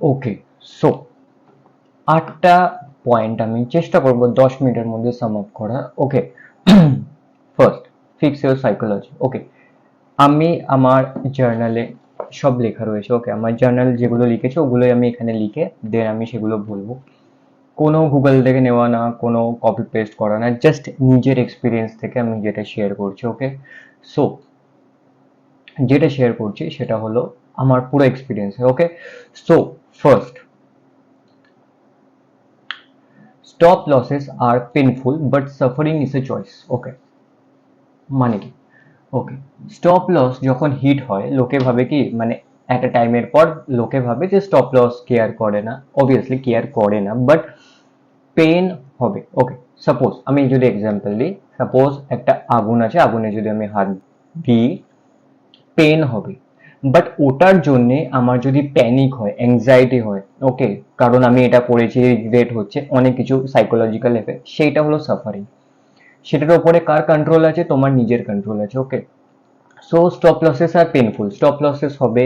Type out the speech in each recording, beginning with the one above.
ওকে, so 8টা point আমি চেষ্টা করব 10 মিনিটের মধ্যে সাম আপ করার। ওকে, ফার্স্ট, ফিক্স ইউর সাইকোলজি। ওকে, আমি আমার জার্নালে সব লেখা রয়েছে। ওকে, আমার জার্নাল যেগুলো লিখেছে ওগুলোই আমি এখানে লিখে দেন আমি সেগুলো বলবো। কোনো গুগল থেকে নেওয়া না, কোনো কপি পেস্ট করা না, জাস্ট নিজের এক্সপিরিয়েন্স থেকে আমি যেটা শেয়ার করছি। ওকে, সো যেটা শেয়ার করছি সেটা হলো আমার পুরো experience. Okay, so first, stop losses আর painful but suffering is a choice. Okay, মানে কি? ওকে, স্টপ লস যখন হিট হয় লোকে ভাবে কি, মানে একটা টাইমের পর লোকে ভাবে যে স্টপ লস কেয়ার করে না। অবভিয়াসলি কেয়ার করে না, বাট পেন হবে। ওকে, সাপোজ আমি যদি এক্সাম্পল দিই, সাপোজ একটা আগুন আছে, আগুনে যদি আমি হাত দিই পেন হবে, বাট ওটার জন্যে আমার যদি প্যানিক হয়, অ্যাংজাইটি হয়, ওকে, কারণ আমি এটা করেছি, রিগ্রেট হচ্ছে, অনেক কিছু সাইকোলজিক্যাল এফেক্ট, সেইটা হলো সাফারিং। সেটার উপরে কার কন্ট্রোল আছে? তোমার নিজের কন্ট্রোল আছে। ওকে, সো স্টপ লসেস আর পেনফুল, স্টপ লসেস হবে,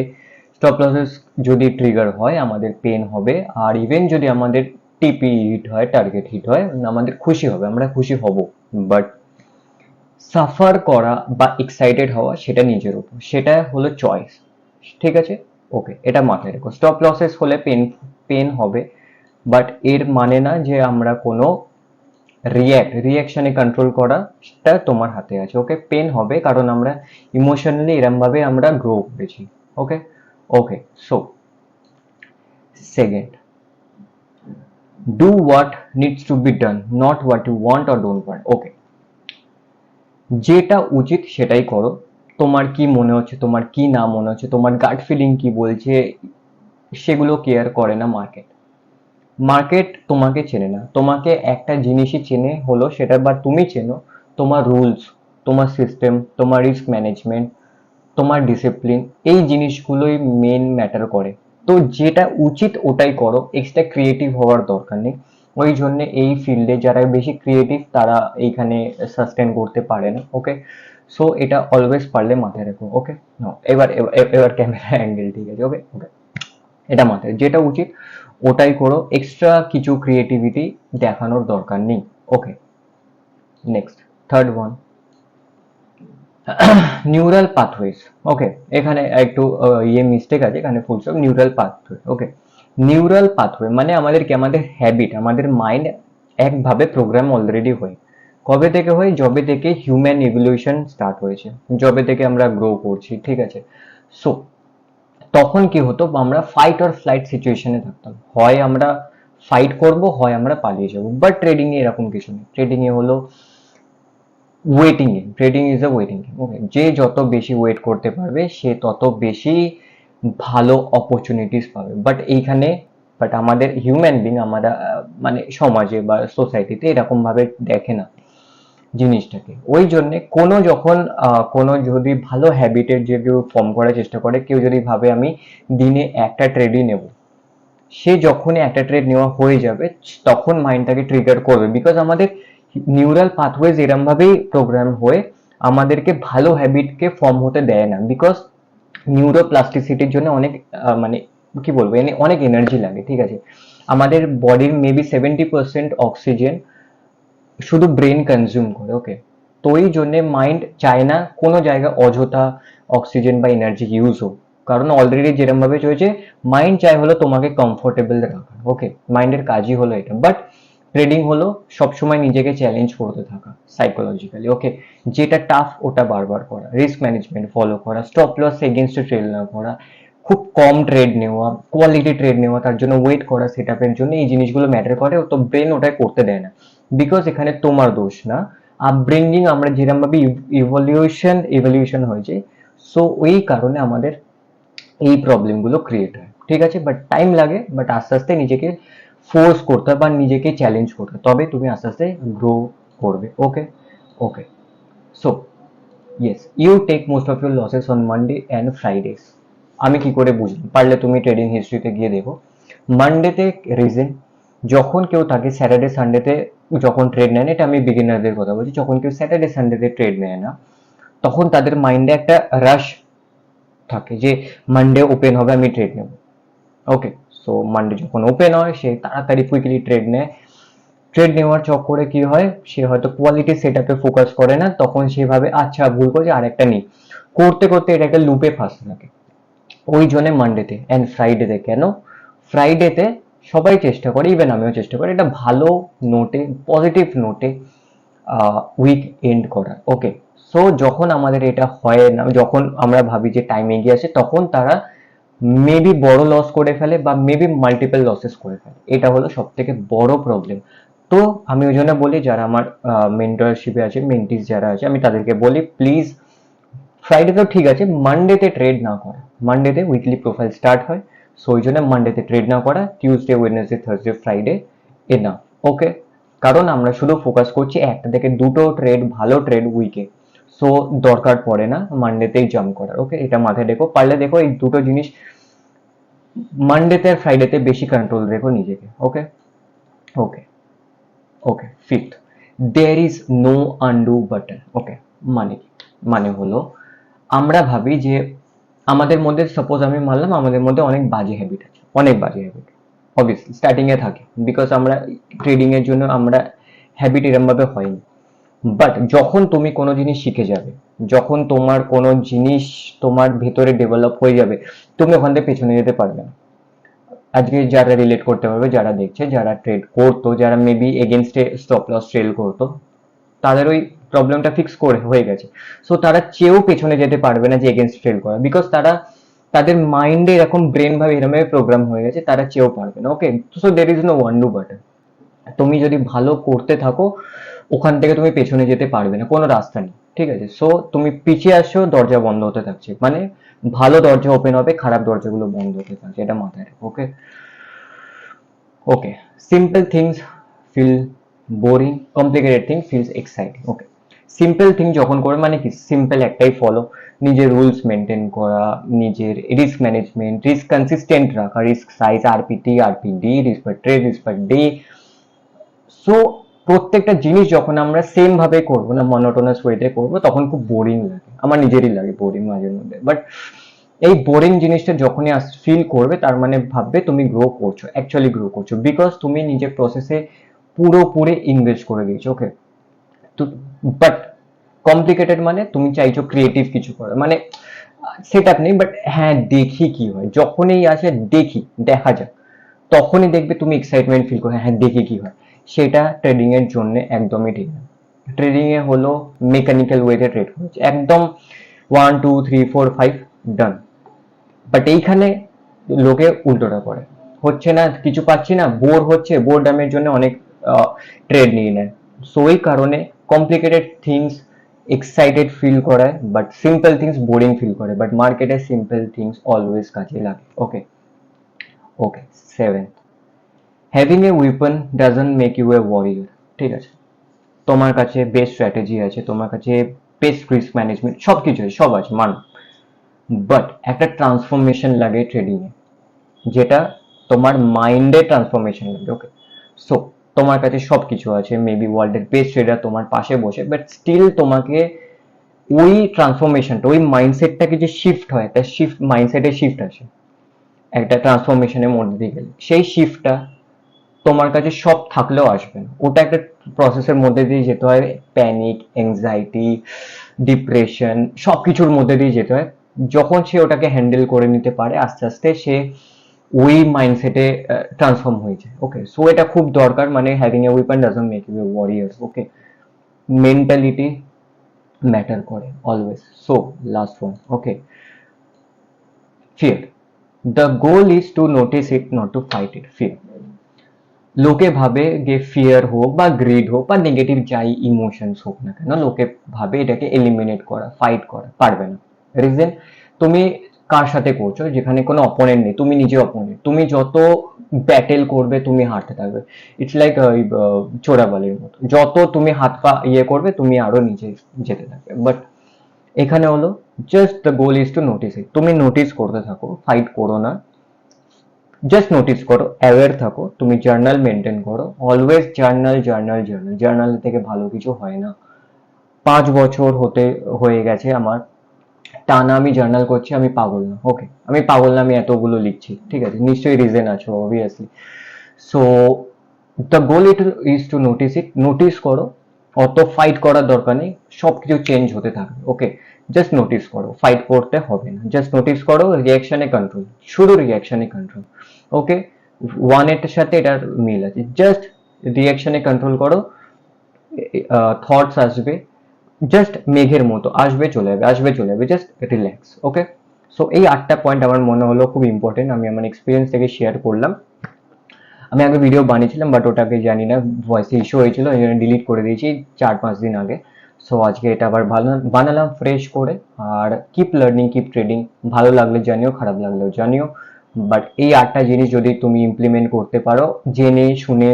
স্টপ লসেস যদি ট্রিগার হয় আমাদের পেন হবে, আর ইভেন যদি আমাদের টিপি হিট হয়, টার্গেট হিট হয়, আমাদের খুশি হবে, আমরা খুশি হব, বাট সাফার করা বা এক্সাইটেড হওয়া সেটা নিজের উপর, সেটা হলো চয়েস। ঠিক আছে? ওকে, এটা মাথায় রেখো। স্টপ লসেস হলে পেন হবে, বাট এর মানে না যে আমরা কোনো রিয়াকশনে কন্ট্রোল করাটা তোমার হাতে আছে। ওকে, পেন হবে কারণ আমরা ইমোশনালি এরম ভাবে আমরা গ্রো করেছি। Okay, okay, so second, do what needs to be done, not what you want or don't want. Okay, যেটা উচিত সেটাই করো। তোমার কি মনে হচ্ছে, তোমার কি না মনে হচ্ছে, তোমার গাট ফিলিং কি বলছে, সেগুলো কেয়ার করে না মার্কেট। মার্কেট তোমাকে চেনে না, তোমাকে একটা জিনিসই চেনে, হলো সেটা, বা তুমি চেনো তোমার রুলস, তোমার সিস্টেম, তোমার রিস্ক ম্যানেজমেন্ট, তোমার ডিসিপ্লিন, এই জিনিসগুলোই মেন ম্যাটার করে। তো যেটা উচিত ওটাই করো, এক্সট্রা ক্রিয়েটিভ হওয়ার দরকার নেই। ওই জন্য এই ফিল্ডে যারা বেশি ক্রিয়েটিভ তারা এইখানে সাস্টেন করতে পারে না। ওকে, সো এটা অলওয়েজ পারলে মাথায় রাখো। ওকে, এবার এবার এবার ক্যামেরা অ্যাঙ্গেল, ঠিক আছে? ওকে, ওকে, এটা মাথায়, যেটা উচিত ওটাই করো, এক্সট্রা কিছু ক্রিয়েটিভিটি দেখানোর দরকার নেই। Okay, next, third one, neural pathways. Okay, এখানে একটু মিস্টেক আছে, এখানে full stop, neural pathway. Okay, neural pathway মানে আমাদের কি, আমাদের হ্যাবিট, আমাদের মাইন্ড একভাবে প্রোগ্রাম অলরেডি হয়। কবে থেকে হয়? যবে থেকে হিউম্যান ইভলিউশন স্টার্ট হয়েছে, যবে থেকে আমরা গ্রো করছি। ঠিক আছে? সো তখন কি হতো, আমরা ফাইট অর ফ্লাইট সিচুয়েশনে থাকতাম, হয় আমরা ফাইট করব, হয় আমরা পালিয়ে যাবো। বাট ট্রেডিং এ এরকম কিছু নেই, ট্রেডিং এ হলো waiting game, trading is a waiting game. Okay, যে যত বেশি ওয়েট করতে পারবে সে তত বেশি ভালো অপরচুনিটিস পাবে। বাট আমাদের হিউম্যান বিং, আমরা মানে সমাজে বা সোসাইটিতে এরকম ভাবে দেখে না জিনিসটাকে। ওই জন্যে কোনো যদি ভালো হ্যাবিটের যে কেউ ফর্ম করার চেষ্টা করে, কেউ যদি ভাবে আমি দিনে একটা ট্রেডই নেব, সে যখনই একটা ট্রেড নেওয়া হয়ে যাবে তখন মাইন্ডটাকে ট্রিগার করবে, বিকজ আমাদের নিউরাল পাথওয়েজ এরম ভাবেই প্রোগ্রাম হয়ে আমাদেরকে ভালো হ্যাবিটকে ফর্ম হতে দেয় না, বিকজ নিউরোপ্লাস্টিসিটির জন্য অনেক মানে কি বলবো, অনেক এনার্জি লাগে। ঠিক আছে? আমাদের বডির মেবি 70% অক্সিজেন শুধু ব্রেন কনজিউম করে। ওকে, তো ওই জন্য মাইন্ড চায় না কোনো জায়গায় অযথা অক্সিজেন বা এনার্জি ইউজ হোক, কারণ অলরেডি যেরকম ভাবে চলছে, মাইন্ড চায় হলো তোমাকে কমফোর্টেবল রাখা। ওকে, মাইন্ডের কাজই হলো এটা। বাট ট্রেডিং হলো সবসময় নিজেকে চ্যালেঞ্জ করতে থাকা সাইকোলজিক্যালি। ওকে, যেটা টাফ ওটা বারবার করা, রিস্ক ম্যানেজমেন্ট ফলো করা, স্টপ লস এগেনস্টে ট্রেড না করা, খুব কম ট্রেড নেওয়া, কোয়ালিটি ট্রেড নেওয়া, তার জন্য ওয়েট করা সেট আপের জন্য, এই জিনিসগুলো ম্যাটার করে। তো ব্রেন ওটাই করতে দেয় না, বিকজ এখানে তোমার দোষ না, আপব্রিঙ্গিং, আমরা যেরকম ভাবে ইভলিউশন হয়েছে, সো ওই কারণে আমাদের এই প্রবলেম গুলো ক্রিয়েট হয়। ঠিক আছে? বাট টাইম লাগে, বাট আস্তে আস্তে নিজেকে ফোর্স করতে হবে বা নিজেকে চ্যালেঞ্জ করতে হবে, তবে তুমি আস্তে আস্তে গ্রো করবে। Okay, okay, so yes, you take most of your losses on Monday and Fridays. আমি কি করে বুঝলাম? পারলে তুমি ট্রেডিং হিস্ট্রিতে গিয়ে দেখো। মানডেতে রিজন, যখন কেউ থাকে স্যাটারডে সানডেতে যখন ট্রেড নেয় না, এটা আমি বিগিনারদের কথা বলছি, যখন কেউ স্যাটারডে সানডেতে ট্রেড নেয় না তখন তাদের মাইন্ডে একটা রাশ থাকে যে মানডে ওপেন হবে, আমি ট্রেড নেব। ওকে, সো মানডে যখন ওপেন হয় সে তাড়াতাড়ি কুইকলি ট্রেড নেয়। ট্রেড নেওয়ার চক্করে কি হয়, সে হয়তো কোয়ালিটি সেট আপে ফোকাস করে না, তখন সেভাবে আচ্ছা ভুল করছে আরেকটা নেই, করতে করতে এটা একটা লুপে ফাঁসতে থাকে। ওই জন্য মানডেতে অ্যান্ড ফ্রাইডেতে, কেন ফ্রাইডেতে সবাই চেষ্টা করে, ইভেন আমিও চেষ্টা করি, এটা ভালো নোটে, পজিটিভ নোটে উইক এন্ড করার। ওকে, সো যখন আমাদের এটা হয় না, যখন আমরা ভাবি যে টাইম এগিয়ে আসে, তখন তারা মেবি বড় লস করে ফেলে বা মেবি মাল্টিপল লসেস করে ফেলে। এটা হলো সব থেকে বড় প্রবলেম। তো আমি ওই জন্য বলি, যারা আমার মেন্টরশিপে আছে, মেন্টিস যারা আছে, আমি তাদেরকে বলি প্লিজ ফ্রাইডে তো ঠিক আছে, মানডেতে ট্রেড না করা। মানডেতে উইকলি প্রোফাইল স্টার্ট হয়, সো ওই জন্য মানডেতে ট্রেড না করা, টিউসডে ওয়েডনেসডে থার্সডে ফ্রাইডে এনা। ওকে, কারণ আমরা শুধু ফোকাস করছি একটা থেকে দুটো ট্রেড, ভালো ট্রেড উইকে, সো দরকার পড়ে না মানডেতেই জাম্প করার। ওকে, এটা মাথায় রেখো, পারলে দেখো এই দুটো জিনিস মানডেতে আর ফ্রাইডেতে বেশি কন্ট্রোল রেখো নিজেকে। Okay okay okay. Fifth, there is no undo button. Okay, মানে কি? মানে হলো আমরা ভাবি যে আমাদের মধ্যে, সাপোজ আমি মানলাম আমাদের মধ্যে অনেক বাজে হ্যাবিট আছে, অনেক বাজে হ্যাবিট অবভিয়াসলি স্টার্টিং এ থাকে, বিকজ আমরা ট্রেডিং এর জন্য আমরা হ্যাবিট এরম ভাবে হয়নি। বাট যখন তুমি কোনো জিনিস শিখে যাবে, যখন তোমার কোনো জিনিস তোমার ভেতরে ডেভেলপ হয়ে যাবে, তুমি ওখান থেকে পেছনে যেতে পারবে না। আজকে যারা রিলেট করতে পারবে, যারা দেখছে, যারা ট্রেড করতো, যারা মেবি এগেনস্টে স্টপ লস ট্রেল করতো, তাদের ওই প্রবলেমটা ফিক্স করে হয়ে গেছে। সো তারা চেয়েও পেছনে যেতে পারবে না যে এগেনস্ট ট্রেড করা, বিকজ তারা তাদের মাইন্ডে এরকম ব্রেন ভাবে এরকম প্রোগ্রাম হয়ে গেছে, তারা চেয়েও পারবে না। Okay, so there is no undo button. তুমি যদি ভালো করতে থাকো, ওখান থেকে তুমি পেছনে যেতে পারবে না, কোনো রাস্তা নেই। ঠিক আছে, সো তুমি পিছিয়ে আসছো, দরজা বন্ধ হতে থাকছে, মানে ভালো দরজা ওপেন হবে, খারাপ দরজাগুলো বন্ধ হতে থাকছে, এটা মাথায় রাখো। Okay okay. Simple things feel boring, complicated thing feels exciting. Okay, simple thing যখন করে, মানে কি সিম্পল একটাই ফলো, নিজের রুলস মেনটেন করা, নিজের রিস্ক ম্যানেজমেন্ট, রিস্ক কনসিস্টেন্ট রাখা, risk size, RPT, RPD, risk per trade, risk per day. So প্রত্যেকটা জিনিস যখন আমরা সেম ভাবে করবো না, মনোটোনাস ওয়েতে করবো, তখন খুব বোরিং লাগে, আমার নিজেরই লাগে বোরিং মাঝে মধ্যে। বাট এই বোরিং জিনিসটা যখনই ফিল করবে, তার মানে ভাববে তুমি গ্রো করছো, অ্যাকচুয়ালি গ্রো করছো, বিকজ তুমি নিজের প্রসেসে পুরোপুরি ইনভেস্ট করে দিয়েছো। ওকে, তো বাট কমপ্লিকেটেড মানে তুমি চাইছো ক্রিয়েটিভ কিছু করো, মানে সেট আপ নেই, বাট হ্যাঁ দেখি কি হয়, যখনই আসে দেখি, দেখা যাক, তখনই দেখবে তুমি এক্সাইটমেন্ট ফিল করো, হ্যাঁ দেখি কি হয়। সেটা ট্রেডিং এর জন্য একদমই ঠিক না। ট্রেডিং এ হলো মেকানিক্যাল ওয়েতে ট্রেড করেছে, একদম 1 2 3 4 5 ডান। বাট এইখানে লোকে উল্টোটা করে, হচ্ছে না কিছু পাচ্ছি না, বোর হচ্ছে, বোর ড্যামের জন্য অনেক ট্রেড নিয়ে নেয়। সো এই কারণে কমপ্লিকেটেড থিংস এক্সাইটেড ফিল করায়, but simple things boring feel করে, বাট মার্কেটে সিম্পল থিংস অলওয়েজ কাজে লাগে। Okay okay. Seventh, having a weapon doesn't make you a warrior. ঠিক আছে, তোমার কাছে বেস্ট স্ট্র্যাটেজি আছে, তোমার কাছে বেস্ট রিস্ক ম্যানেজমেন্ট সব কিছু আছে, সব আছে, মান, বাট একটা ট্রান্সফরমেশন লাগে ট্রেডিং এ, যেটা তোমার মাইন্ডে ট্রান্সফরমেশন লাগে। ওকে, সো তোমার কাছে সবকিছু আছে, মেবি ওয়ার্ল্ডের বেস্ট ট্রেডার তোমার পাশে বসে, বাট স্টিল তোমাকে ওই ট্রান্সফরমেশনটা, ওই মাইন্ডসেটটাকে যে শিফট হয়, একটা শিফট মাইন্ডসেটে শিফট আসে একটা ট্রান্সফরমেশনের মধ্যে দিয়ে গেলে, সেই শিফটটা তোমার কাছে সব থাকলেও আসবে না, ওটা একটা প্রসেসের মধ্যে দিয়ে যেতে হয়, প্যানিক, অ্যাংজাইটি, ডিপ্রেশন, সবকিছুর মধ্যে দিয়ে যেতে হয়। যখন সে ওটাকে হ্যান্ডেল করে নিতে পারে, আস্তে আস্তে সে ওই মাইন্ডসেটে ট্রান্সফর্ম হয়ে যায়। ওকে, সো এটা খুব দরকার, মানে having a weapon doesn't make you a warrior. Okay, mentality matter করে always. So last one, okay, fear, the goal is to notice it, not to fight it. Fear, লোকে ভাবে যে ফিয়ার হোক বা গ্রিড হোক বা নেগেটিভ যাই emotions হোক না কেন, লোকে ভাবে এটাকে এলিমিনেট করা, ফাইট করা, পারবে না। রিজন, তুমি কার সাথে করছো, যেখানে কোনো অপোনেন্ট নেই, তুমি নিজে অপোনেন্ট, তুমি যত ব্যাটেল করবে তুমি হারতে থাকবে। ইটস লাইক চোরাবালির মতো, যত তুমি হাত পা ইয়ে করবে তুমি আরো নিচে যেতে থাকবে। বাট এখানে হলো just the goal is to notice it, তুমি নোটিস করতে থাকো, ফাইট করো না, জাস্ট নোটিস করো, অ্যাওয়্যার থাকো, তুমি জার্নাল মেনটেন করো, always journal journal journal, journal থেকে ভালো কিছু হয় না। 5 বছর হয়ে গেছে আমার টানা আমি জার্নাল করছি, আমি পাগল না। ওকে, আমি পাগল না, আমি এতগুলো লিখছি, ঠিক আছে, নিশ্চয়ই রিজন আছে obviously. So the goal it is to notice it, notice করো, অত ফাইট করার দরকার নেই, সবকিছু চেঞ্জ হতে থাকবে। ওকে, জাস্ট নোটিস করো, ফাইট করতে হবে না, জাস্ট নোটিস করো, রিয়াকশনে কন্ট্রোল, শুধু রিয়াকশনে কন্ট্রোল। ওকে, ওয়ান এর সাথে এটার মিল আছে, জাস্ট রিয়াকশনে কন্ট্রোল করো, থটস আসবে, জাস্ট মেঘের মতো আসবে চলে যাবে, আসবে চলে যাবে, জাস্ট রিল্যাক্স। ওকে, সো এই 8টা পয়েন্ট আমার মনে হলো খুব ইম্পর্টেন্ট, আমি আমার এক্সপিরিয়েন্স থেকে শেয়ার করলাম। আমি আগে ভিডিও বানিয়েছিলাম, বাট ওটাকে জানি না ভয়েসে ইস্যু হয়েছিল, এই জন্য ডিলিট করে দিয়েছি 4-5 দিন আগে। সো আজকে এটা আবার বানালাম ফ্রেশ করে। আর কিপ লার্নিং, কিপ ট্রেডিং, ভালো লাগলে জানিও, খারাপ লাগলেও জানিও। বাট এই 8টা জিনিস যদি তুমি ইমপ্লিমেন্ট করতে পারো, জেনে শুনে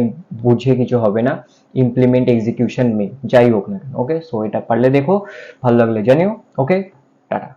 বুঝে কিছু হবে না, ইমপ্লিমেন্ট এক্সিকিউশন মে যাই হোক না। ওকে, সো এটা পারলে দেখো, ভালো লাগলে জানিও। ওকে, টাটা।